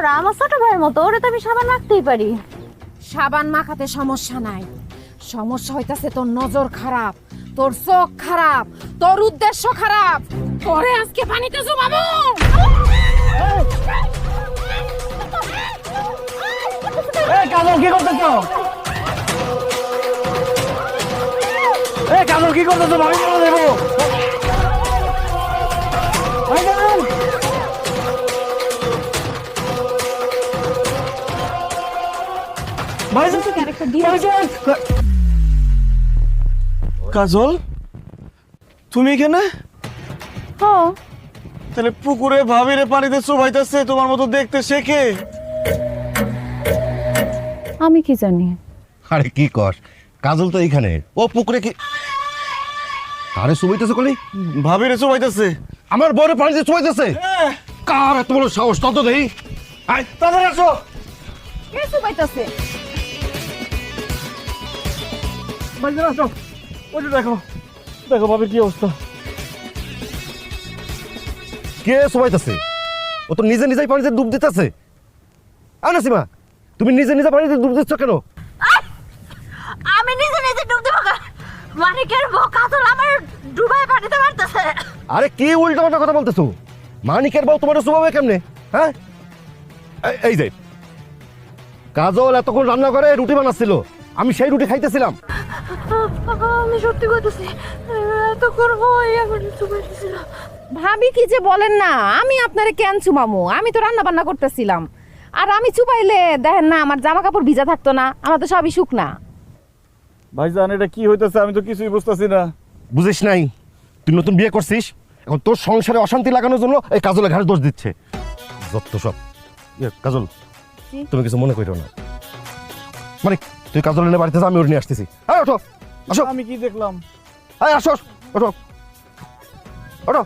ওরা আমার ছোট ভাইয়ের মতো, ওরে তো আমি সাবান মাখতেই পারি। সাবান মাখাতে সমস্যা নাই, সমস্যা হইতাছে তোর নজর খারাপ, তোর চোখ খারাপ, তোর উদ্দেশ্য খারাপ। তোরে আজকে পানিতে জমাবো। এই কাজল কি করতেছো? এই কাজল কি করতেছো? ভাবি বলে দেবো। কাজল, তুমি এখানে? হ্যাঁ, তাহলে পুকুরে ভাবিরে পানিতে চুবাইতেছে তোমার মতো দেখতে শেখে? আমি কি জানি। আরে কি কস, কাজল তো এইখানে, ও পুকুরে কি কারে চুবাইতেছে? কলি ভাবিরে চুবাইতেছে। আমার বউরে পানিতে চুবাইতেছে? কার এত বড় সাহস? তত দেই, আয় তাড়াতাড়ি আসো। কে চুবাইতাছে? বাইরে আসো। ওই যে দেখো, দেখো ভাবির কি অবস্থা। কে চুবাইতেছে? ও তো নিজে নিজেই পানিতে ডুব দিতেছে। আয় নাসিমা, তুমি নিজে নিজে পানিতে ডুব দিচ্ছ কেন? আমি নিজে নিজে ডুব দেবো। মানিকের বউ কাজল আমার ডুবাই পানিতে মারতেছে। আরে কি উল্টো পাল্টা কথা বলতেছো? মানিকের বউ তোমার চুবাবে কেমনে? হ্যাঁ, এই যে কাজল এতক্ষণ রান্না করে রুটি বানাচ্ছিল, আমি সেই রুটি খাইতেছিলাম। আমি সত্যি কইতেছি, তখন হই এখন চুবাইতেছিল। ভাবি কি যে বলেন না, আমি আপনারে কেন চুমামু? আমি তো রান্না বান্না করতেছিলাম। আর আমি চুপাইলে দেখেন না আমার জামা কাপড় ভিজা থাকতো না, আমার তো সবই শুকনা। ভাইজান এটা কি হইতেছে? আমি তো কিছুই বুঝতেছি না। বুঝিস নাই, তুই নতুন বিয়ে করছিস, এখন তোর সংসারে অশান্তি লাগানোর জন্য এই কাজলের ঘাড়ে দোষ দিচ্ছে। যত সব। কাজল, তুমি কিছু মনে করো না। মানে তুই কাজল এনে বাড়িতে যা, আমি ওর নিয়ে আসতেছি। হ্যাঁ, ওঠো, আসো। আমি কি দেখলাম? হ্যাঁ, আসো, ওঠো, ওঠো।